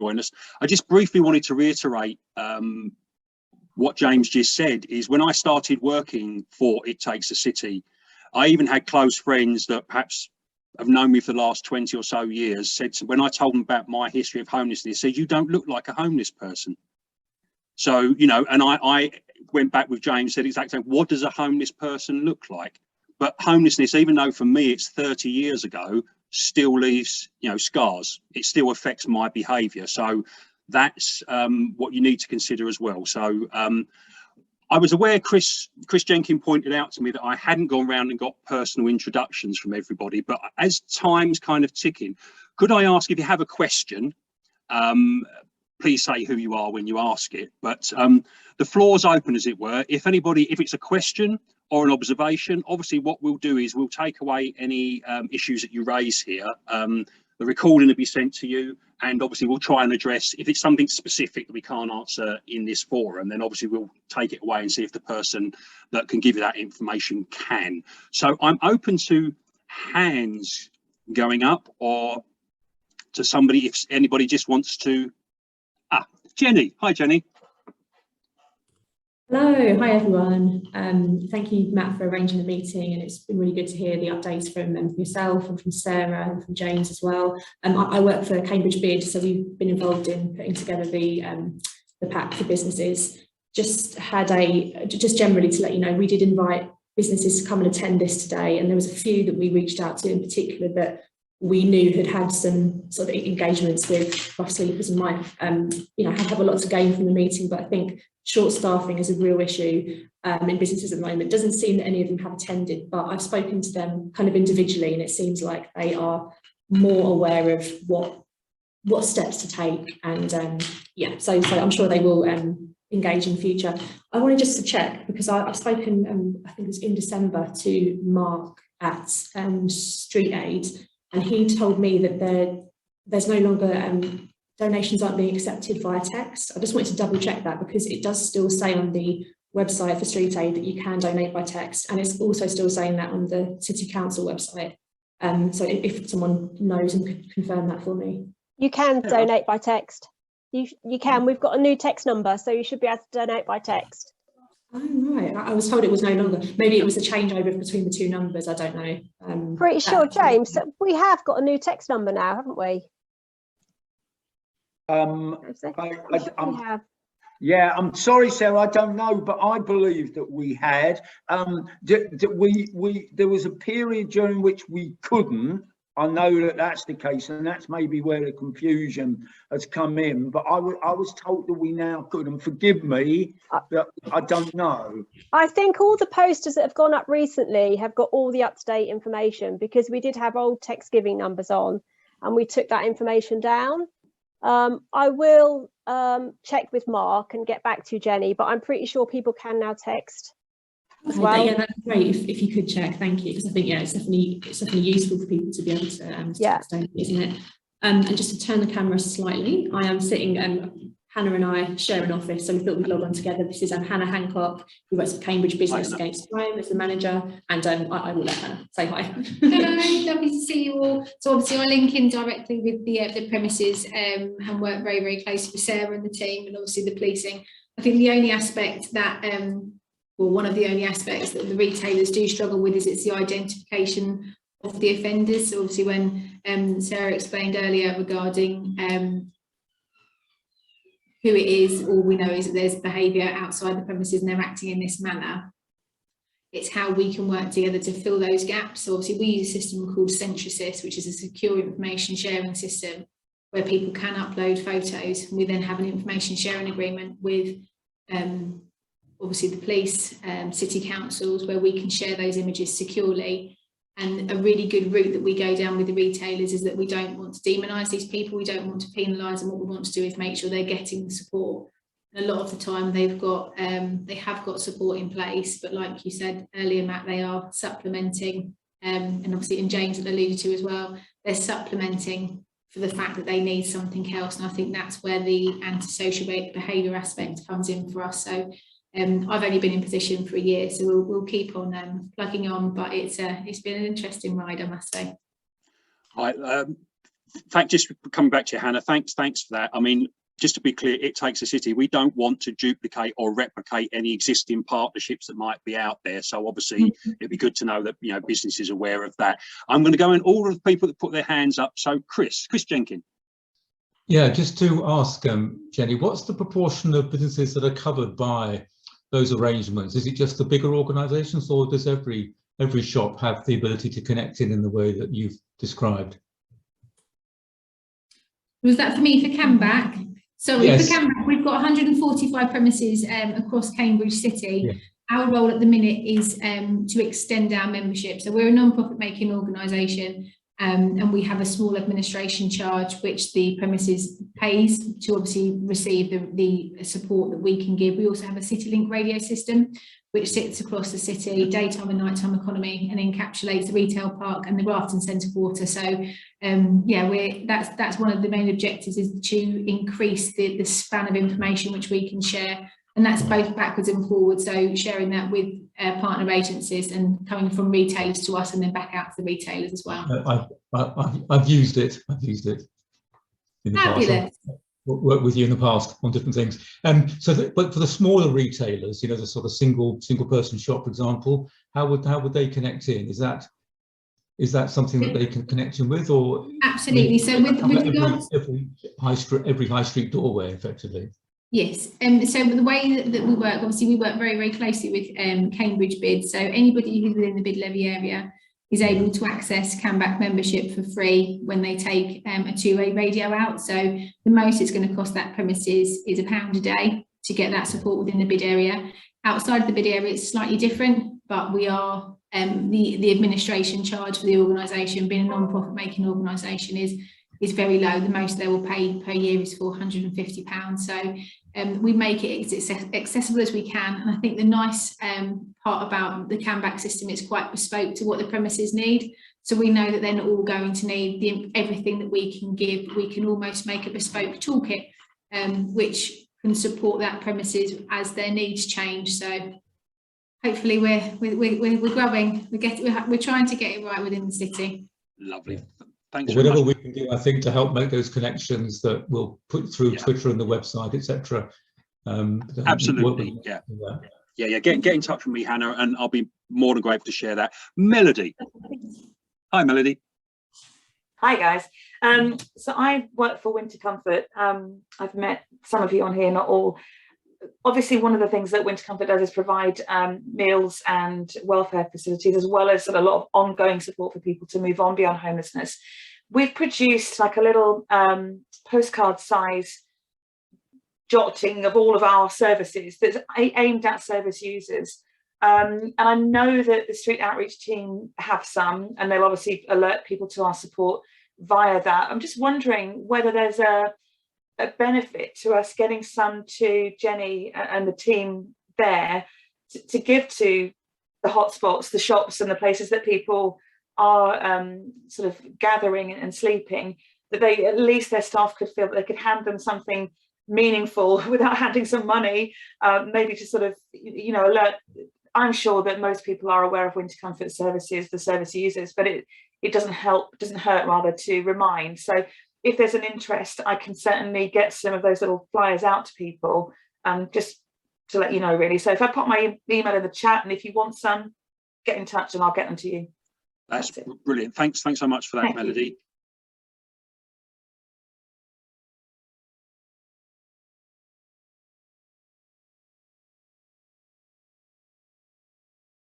join us. I just briefly wanted to reiterate what James just said. Is when I started working for It Takes a City, I even had close friends that perhaps have known me for the last 20 or so years, said to, when I told them about my history of homelessness, said, "You don't look like a homeless person." So, you know, and I went back with James, said exactly, what does a homeless person look like? But homelessness, even though for me it's 30 years ago, still leaves, you know, scars. It still affects my behaviour. So that's what you need to consider as well. So I was aware Chris Jenkin pointed out to me that I hadn't gone around and got personal introductions from everybody, but as time's kind of ticking, could I ask, if you have a question, please say who you are when you ask it, but the floor's open, as it were. If it's a question or an observation, obviously what we'll do is we'll take away any issues that you raise here. The recording will be sent to you, and obviously we'll try and address, if it's something specific that we can't answer in this forum, then obviously we'll take it away and see if the person that can give you that information can. So I'm open to hands going up, or to somebody, if anybody just wants to. Jenny. Hi, Jenny. Hello, hi everyone. Thank you, Matt, for arranging the meeting, and it's been really good to hear the updates from yourself and from Sarah and from James as well. I work for Cambridge Bid, so we've been involved in putting together the pack for businesses. Just generally to let you know, we did invite businesses to come and attend this today, and there was a few that we reached out to in particular that we knew had some sort of engagements with Rough Sleepers and might have a lot to gain from the meeting. But I think short staffing is a real issue in businesses at the moment. It doesn't seem that any of them have attended, but I've spoken to them kind of individually, and it seems like they are more aware of what steps to take, and so I'm sure they will engage in future. I wanted just to check, because I've spoken I think it was in December, to Mark at Street Aid, and he told me that there's no longer donations aren't being accepted via text. I just wanted to double check that, because it does still say on the website for Street Aid that you can donate by text, and it's also still saying that on the City Council website. So if someone knows and could confirm that for me. You can donate by text. You can. We've got a new text number, so you should be able to donate by text. Oh, right. I was told it was no longer. Maybe it was a changeover between the two numbers. I don't know. Pretty sure, James, we have got a new text number now, haven't we? We have. Yeah, I'm sorry, Sarah, I don't know, but I believe that we had. There was a period during which we couldn't. I know that that's the case, and that's maybe where the confusion has come in. But I was told that we now could, and forgive me, that I don't know. I think all the posters that have gone up recently have got all the up-to-date information, because we did have old text giving numbers on, and we took that information down. I will check with Mark and get back to you, Jenny, but I'm pretty sure people can now text. Okay, well. Yeah, that's great if you could check, thank you, because I think it's definitely useful for people to be able to text, isn't it? And just to turn the camera slightly, I am sitting, Hannah and I share an office, so we thought we'd log on together. This is Hannah Hancock, who works for Cambridge Business Against Crime as the manager, and I will let Hannah say hi. Hello, lovely to see you all. So obviously I link in directly with the premises and work very, very closely with Sarah and the team, and obviously the policing. I think the only aspect that one of the only aspects that the retailers do struggle with is it's the identification of the offenders. So obviously when Sarah explained earlier regarding who it is, all we know is that there's behaviour outside the premises and they're acting in this manner. It's how we can work together to fill those gaps. So obviously we use a system called Centrasys, which is a secure information sharing system where people can upload photos. We then have an information sharing agreement with obviously the police, city councils, where we can share those images securely. And a really good route that we go down with the retailers is that we don't want to demonise these people, we don't want to penalise them. What we want to do is make sure they're getting the support. And a lot of the time they have got support in place, but like you said earlier, Matt, they are supplementing, and obviously, and James alluded to as well, they're supplementing for the fact that they need something else. And I think that's where the antisocial behaviour aspect comes in for us. So I've only been in position for a year, so we'll keep on plugging on, but it's been an interesting ride, I must say. just coming back to you, Hannah, thanks for that. I mean, just to be clear, It Takes a City, we don't want to duplicate or replicate any existing partnerships that might be out there. So obviously it'd be good to know that, you know, business is aware of that. I'm going to go in order of the people that put their hands up. So Chris Jenkins. Yeah, just to ask Jenny, what's the proportion of businesses that are covered by those arrangements? Is it just the bigger organisations, or does every shop have the ability to connect in the way that you've described? Was that for me for Camback? Sorry, Yes. for Camback, we've got 145 premises across Cambridge City. Yeah. Our role at the minute is to extend our membership. So we're a non-profit making organisation, and we have a small administration charge which the premises pays to obviously receive the support that we can give. We also have a CityLink radio system which sits across the city, daytime and nighttime economy, and encapsulates the retail park and the Grafton Centre Quarter. So yeah, that's one of the main objectives, is to increase the span of information which we can share, and that's both backwards and forwards. So sharing that with partner agencies and coming from retailers to us and then back out to the retailers as well. I've used it. In the Fabulous. past. Worked with you in the past on different things. But for the smaller retailers, you know, the sort of single person shop, for example, how would they connect in? Is that something that they can connect in with, or Absolutely. So with regards, every high street doorway, effectively. yes. So the way that we work, obviously, we work very, very closely with Cambridge Bid. So anybody who's within the bid levy area is able to access Camback membership for free when they take a two-way radio out. So the most it's going to cost that premises is £1 a day to get that support within the bid area. Outside of the bid area, it's slightly different, but we are the administration charge for the organisation, being a non-profit making organisation, is very low. The most they will pay per year is £450. So we make it as accessible as we can. And I think the nice part about the Camback system is quite bespoke to what the premises need. So we know that they're not all going to need everything that we can give. We can almost make a bespoke toolkit which can support that premises as their needs change. So hopefully we're growing. We're trying to get it right within the city. Lovely. Thanks. Whatever we can do, I think, to help make those connections that we'll put through Twitter and the website, etc. Absolutely. Yeah. Get in touch with me, Hannah, and I'll be more than grateful to share that. Melody. Hi, Melody. Hi guys. So I work for Winter Comfort. I've met some of you on here, not all. Obviously, one of the things that Winter Comfort does is provide meals and welfare facilities, as well as sort of a lot of ongoing support for people to move on beyond homelessness. We've produced like a little postcard size jotting of all of our services that's aimed at service users. And I know that the street outreach team have some, and they'll obviously alert people to our support via that. I'm just wondering whether there's a benefit to us getting some to Jenny and the team there to give to the hotspots, the shops and the places that people are sort of gathering and sleeping, that they, at least their staff could feel that they could hand them something meaningful without handing some money, maybe to sort of, you know, alert. I'm sure that most people are aware of Winter Comfort services, the service users, but it doesn't hurt rather to remind. So if there's an interest, I can certainly get some of those little flyers out to people, just to let you know, really. So if I put my email in the chat, and if you want some, get in touch and I'll get them to you. That's brilliant. Thanks so much for that, Melody.